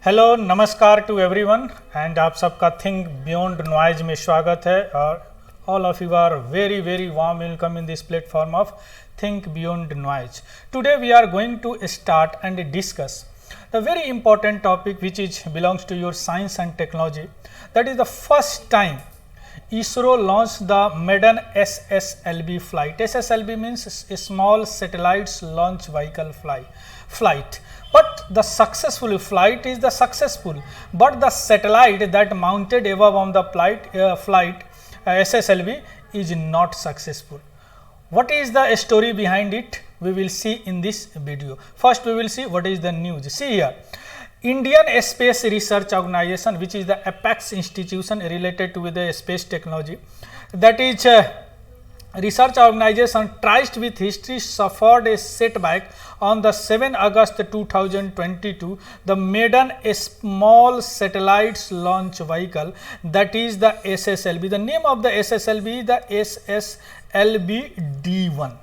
Hello नमस्कार to everyone and आप सबका थिंक बियॉन्ड नॉइज में स्वागत है और all of you are very very warm welcome in this platform of think beyond noise. Today we are going to start and discuss the very important topic which is belongs to your science and technology. That is the first time ISRO launched the maiden SSLV flight. SSLV means small satellites launch vehicle flight. But the successful flight is the successful, but the satellite that mounted above on the flight SSLV is not successful. What is the story behind it? We will see in this video. First we will see what is the news. See here, Indian Space Research Organization, which is the apex institution related to the space technology, that is research organization traced with history, suffered a setback on the 7 August 2022. The maiden small satellites launch vehicle, that is the SSLV. The name of the SSLV is the SSLV D1.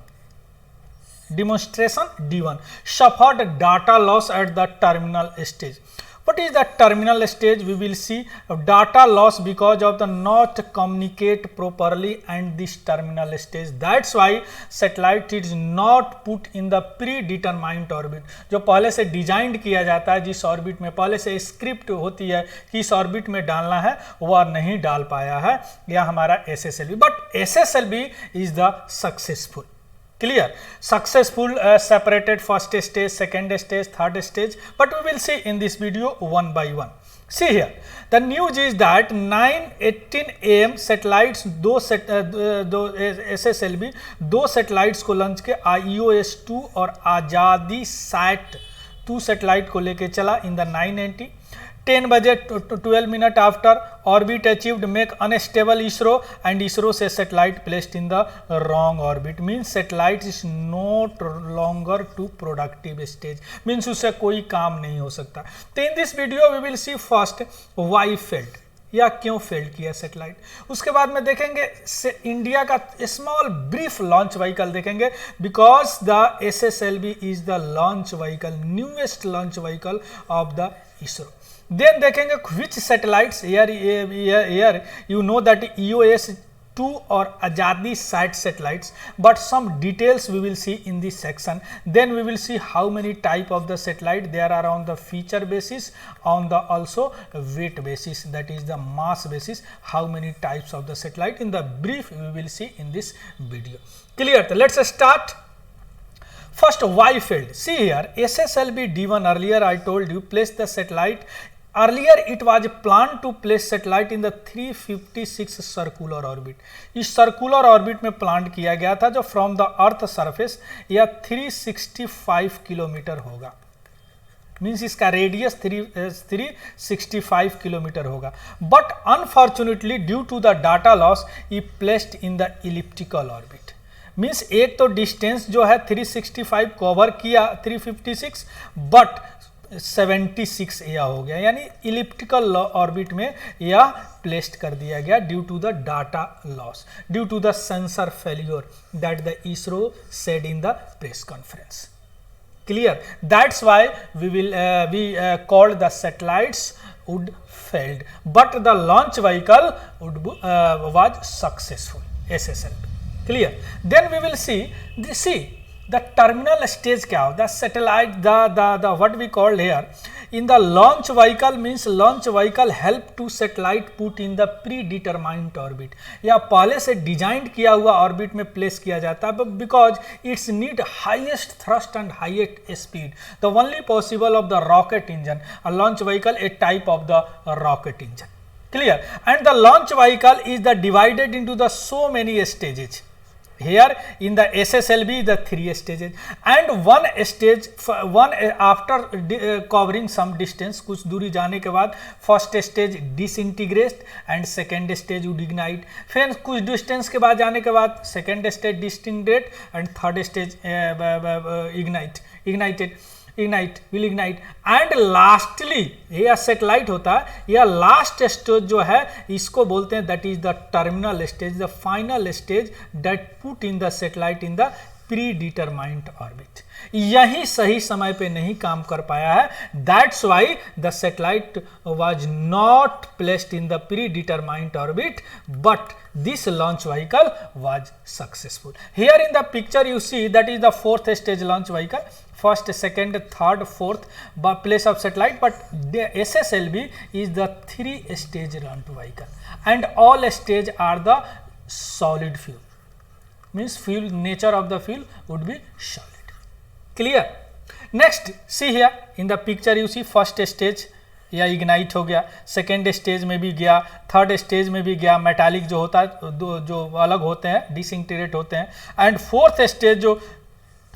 Demonstration D1 suffered data loss at the terminal stage. What is the terminal stage? We will see data loss because of the not communicate properly and this terminal stage. That's why satellite is not put in the predetermined orbit. जो पहले से design किया जाता है, जिस orbit में पहले से स्क्रिप्ट होती है कि इस ऑर्बिट में डालना है, वह नहीं डाल पाया है यह हमारा SSLV. But SSLV is the successful. Clear, successful, separated first stage, second stage, third stage, but we will see in this video one by one. See here, the news is that 9:18 AM satellites दो SSLV दो satellites को launch के IOS-2 और आज़ादी set 2 satellite को लेके चला in the 9:80. 10 बजे 12 minute after orbit achieved make unstable ISRO and ISRO से satellite placed in the wrong orbit. Means satellite is not longer to productive stage. Means उससे कोई काम नहीं हो सकता. तो in this video we will see first why failed, या क्यों फेल्ड किया सैटेलाइट. उसके बाद में देखेंगे इंडिया का स्मॉल ब्रीफ लॉन्च व्हीकल देखेंगे, because the SSLV is the launch vehicle, newest launch vehicle of the ISRO. Then देखेंगे which satellites here you know that EOS-2 or Ajadi sat satellites, but some details we will see in this section. Then we will see how many type of the satellite there are on the feature basis, on the also weight basis, that is the mass basis, how many types of the satellite. In the brief we will see in this video. Clear? So let's start. First, why failed? See here, SSLV D1, earlier I told you, place the satellite. Earlier it was planned to place satellite in the 356 circular orbit. इस circular orbit में plan किया गया था, जो from the earth surface या 365 kilometre होगा. Means इसका radius 365 kilometre होगा. But unfortunately due to the data loss ई placed in the elliptical orbit. Means एक तो डिस्टेंस जो है 365 कवर किया 356, बट 76 यह हो गया, यानी इलिप्टिकल ऑर्बिट में यह प्लेस्ड कर दिया गया due to the data loss, due to the sensor failure that the ISRO said in the press conference. Clear? That's why we called the satellites would failed, but the launch vehicle was successful, SSLV. Clear? Then we will see the terminal stage क्या हो, the satellite, the what we called here in the launch vehicle, means launch vehicle help to satellite put in the predetermined orbit, या पहले से design किया हुआ orbit में place किया जाता है, because it's need highest thrust and highest speed, the only possible of the rocket engine. A launch vehicle A type of the rocket engine. Clear? And the launch vehicle is the divided into the so many stages. Here in the SSLV the 3 stages, and one stage after covering some distance, कुछ दूरी जाने के बाद first stage disintegrate and second stage would ignite. फिर कुछ distance के बाद जाने के बाद second stage disintegrate and third stage ignite will ignite and lastly यह सैटेलाइट होता है. यह लास्ट स्टेज जो है इसको बोलते हैं that is the terminal stage, the final stage that put in the satellite in the pre determined orbit, यही सही समय पे नहीं काम कर पाया है. That's why the satellite was not placed in the pre determined orbit, but this launch vehicle was successful. Here in the picture you see that is the fourth stage launch vehicle, first, second, third, fourth place of satellite, but the SSLV is the 3-stage launch vehicle and all stage are the solid fuel, means fuel, nature of the fuel would be solid. Clear? Next, see here in the picture you see first stage या ignite हो गया, second stage में भी गया, third stage में भी गया, metallic जो होता है जो अलग होते हैं डिसइंटीग्रेट होते हैं, एंड फोर्थ स्टेज जो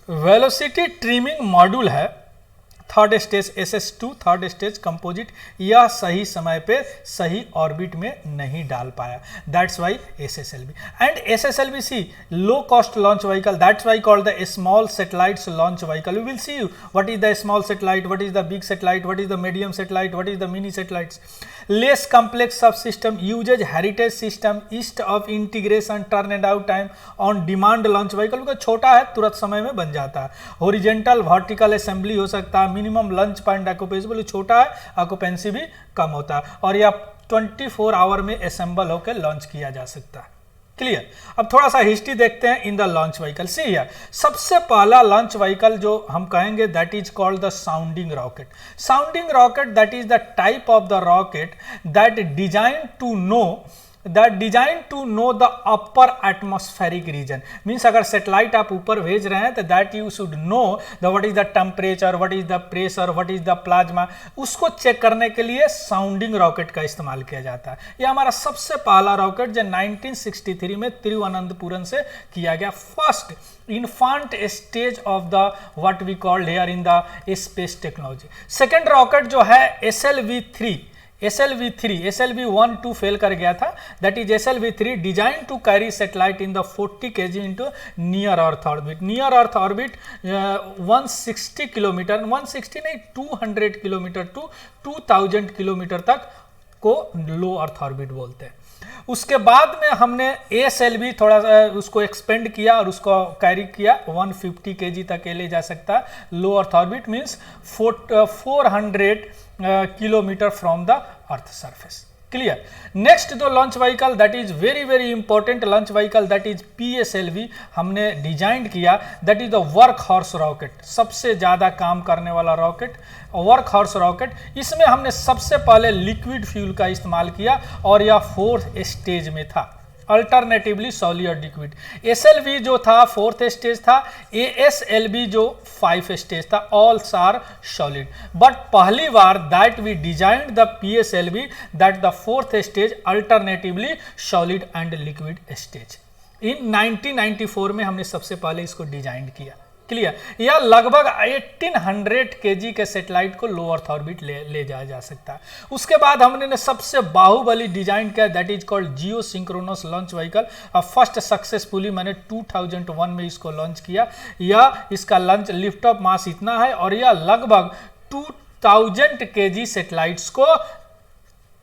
वेलोसिटी ट्रिमिंग मॉड्यूल है, third stage SS2, third stage composite, यह सही समय पे सही ऑर्बिट में नहीं डाल पाया. That's why SSLV and SSLV see low cost launch vehicle, that's why called the small satellites launch vehicle. We will see what is the small satellite, what is the big satellite, what is the medium satellite, what is the mini satellites. Less complex sub system uses heritage system, ease of integration, turn and out time, on demand launch vehicle, क्योंकि छोटा है तुरंत समय में बन जाता है. Horizontal vertical assembly हो सकता है, मिनिमम लंच पॉइंट ऑक्यूपेंसी छोटा है, ऑक्यूपेंसी भी कम होता है, और यह 24 आवर में असेंबल होकर लॉन्च किया जा सकता है. क्लियर? अब थोड़ा सा हिस्ट्री देखते हैं in the launch vehicle. See here, सबसे पहला लॉन्च व्हीकल जो हम कहेंगे that is called the sounding rocket. Sounding rocket that is the type of the rocket that design to know the upper atmospheric region. Means अगर satellite आप ऊपर भेज रहे हैं तो that you should know the what is the temperature, what is the pressure, what is the plasma. उसको check करने के लिए साउंडिंग रॉकेट का इस्तेमाल किया जाता है. यह हमारा सबसे पहला रॉकेट जो 1963 में तिरुवनंतपुरम से किया गया, first infant stage of the what we called here in the space technology. Second rocket जो है SLV-1 2 फेल कर गया था, that is SLV-3 design to carry satellite in the 40 kg into near earth orbit. Near earth orbit 160 kilometre, 160 नहीं 200 kilometre to 2000 kilometre तक को लो earth orbit बोलते हैं. उसके बाद में हमने ASLV थोड़ा सा उसको एक्सपेंड किया और उसको कैरी किया 150 kg तक ले जा सकता है. Low earth orbit means 400 kilometre from the earth surface. Clear? Next जो launch vehicle that is very very important launch vehicle that is PSLV हमने डिजाइन किया, that is the work horse rocket. सबसे ज्यादा काम करने वाला रॉकेट वर्क हॉर्स रॉकेट. इसमें हमने सबसे पहले लिक्विड फ्यूल का इस्तेमाल किया और यह 4th स्टेज में था, अल्टरनेटिवली सॉलिड लिक्विड. SLV जो था 4th स्टेज था, ASLV जो 5 स्टेज था, ऑल आर सॉलिड. बट पहली बार that we designed the PSLV that the 4th stage alternatively solid and liquid stage. In 1994 में हमने सबसे पहले इसको डिजाइन किया. क्लियर? यह लगभग 1800 kg के सैटेलाइट को लो अर्थ ऑर्बिट ले जाया जा सकता है. उसके बाद हमने सबसे बाहुबली डिजाइन किया that is called Jio synchronous launch vehicle. First successfully मैंने 2001 में इसको लॉन्च किया. यह इसका लॉन्च लिफ्ट ऑफ मास इतना है और यह लगभग 2000 kg सैटेलाइट्स को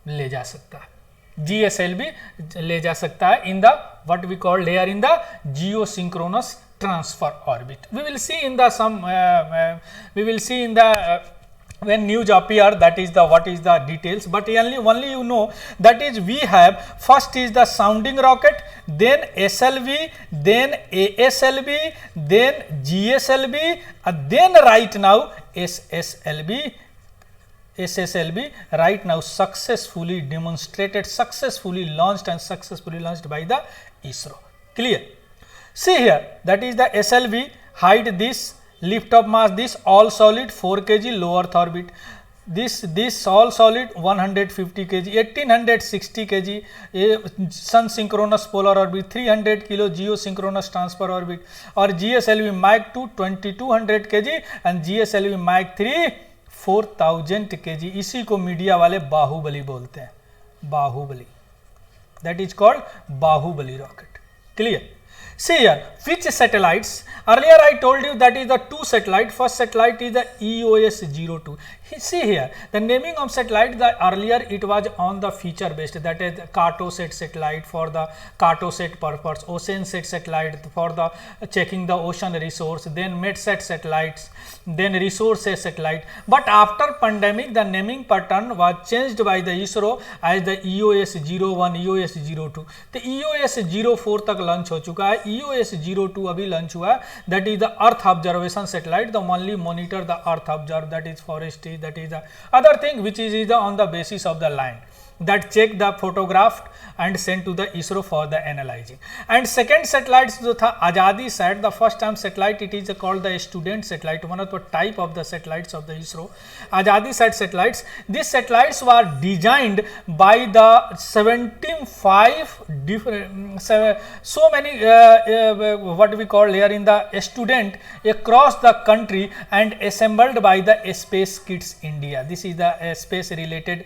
ले जा सकता है. GSLV ले जा सकता है in the what we called here in the geosynchronous transfer orbit. We will see in the when news appear, that is the what is the details, but only you know that is we have first is the sounding rocket, then SLV, then ASLV, then GSLV, and then right now SSLV right now successfully demonstrated, successfully launched and successfully launched by the ISRO. Clear? See here, that is the SLV, height this, lift of mass this, all solid 4 kg low earth orbit. This all solid 150 kg, 1860 kg sun synchronous polar orbit, 300 kg geosynchronous transfer orbit, और GSLV Mach 2 2200 kg and GSLV Mach 3 4000 kg. इसी को media वाले बाहुबली बोलते हैं, Bahubali. That is called Bahubali rocket. Clear? See here, which satellites? Earlier I told you that is the two satellite. First satellite is the EOS-02. See here, the naming of satellite, the earlier it was on the feature based, that is Cartosat satellite for the Cartosat purpose, OceanSat satellite for the checking the ocean resource, then MetSat satellites, then Resources satellite. But after pandemic, the naming pattern was changed by the ISRO as the EOS-01, EOS-02. तो EOS-04 तक launch हो चुका है, EOS-02 अभी launch हुआ है, that is the Earth observation satellite, the only monitor the Earth observe, that is forestry, that is the other thing which is on the basis of the land, that check the photographed and sent to the ISRO for the analyzing. And second satellites जो था आजादी sat, the first time satellite it is called the student satellite, one of the type of the satellites of the ISRO, आजादी sat satellites. These satellites were designed by the 75 different so many what we call here in the student across the country and assembled by the Space Kids India. This is the space related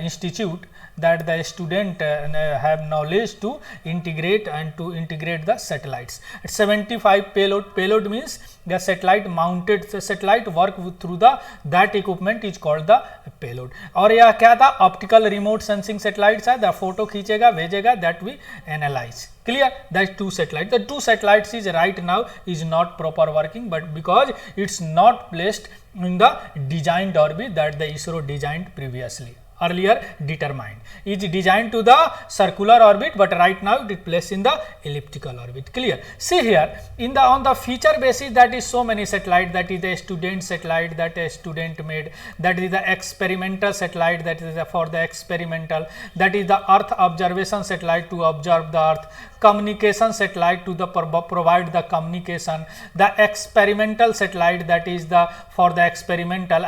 institute that the student have knowledge to integrate the satellites. 75 payload means the satellite mounted, the satellite work through the that equipment is called the payload. और यह क्या था, optical remote sensing satellites है, the photo खींचेगा भेजेगा, that we analyse. Clear? That two satellites. The two satellites is right now is not proper working, but because it's not placed in the designed orbit that the ISRO designed previously. Earlier determined is designed to the circular orbit, but right now it is placed in the elliptical orbit. Clear? See here, in the on the feature basis, that is so many satellite, that is the student satellite that a student made, that is the experimental satellite, that is for the experimental, that is the Earth observation satellite to observe the Earth, communication satellite to the provide the communication, the experimental satellite that is the for the experimental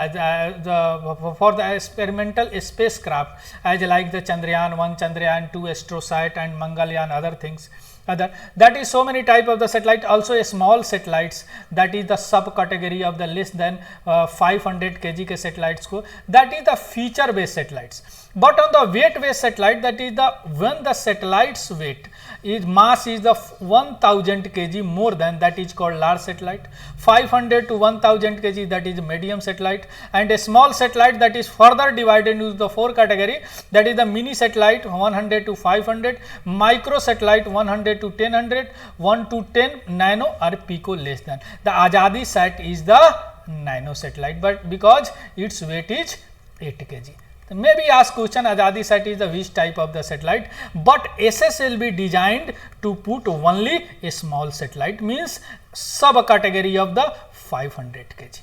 for the experimental spacecraft as like the Chandrayaan 1, Chandrayaan 2, Astrosat and Mangalyaan, other things. That is so many type of the satellite. Also a small satellites, that is the subcategory of the less than 500 kg के satellites को, that is the feature based satellites. But on the weight based satellite, that is the when the satellites weight is mass is the 1000 kg more than, that is called large satellite. 500 to 1000 kg, that is medium satellite, and a small satellite that is further divided into the 4 category, that is the mini satellite 100 to 500, micro satellite 100 to 1000, 1 to 10 nano or pico less than. The Ajadi sat is the nano satellite, but because its weight is 8 kg. Maybe ask question, Ajadi sat is the which type of the satellite, but SS will be designed to put only a small satellite, means sub category of the 500 kg.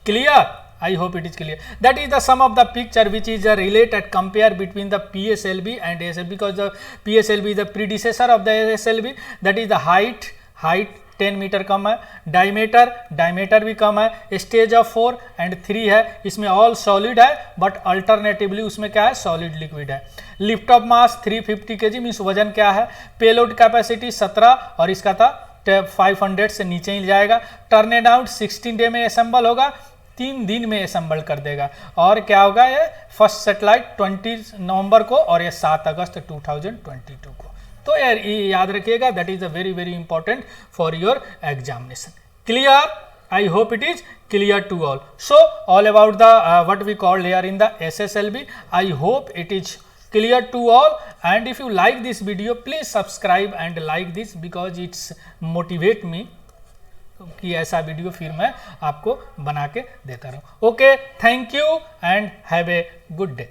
Clear? I hope it is clear. That is the sum of the picture which is a related compare between the PSLV and ASLV, because the PSLV is the predecessor of the ASLV. That is the height 10 metre कम है, diameter भी कम है, stage of 4 and 3 है, इसमें all solid है, but alternatively उसमें क्या है, solid liquid है. Lift of mass 350 kg means वजन क्या है, पेलोड कैपेसिटी 17 और इसका था 500 से नीचे ही जाएगा. टर्न आउट 16 डे में असेंबल होगा, 3 दिन में असेंबल कर देगा. और क्या होगा, ये फर्स्ट सैटेलाइट 20 नवंबर को और ये 7 अगस्त 2022 को. तो यार ये याद रखिएगा, that is a very very important for your examination. Clear? I hope it is clear to all. So all about the what we call here in the SSLV. I hope it is clear to all, and if you like this video, please subscribe and like this, because it's motivate me कि ऐसा video फिर मैं आपको बना के देता रहूँ. Okay, thank you and have a good day.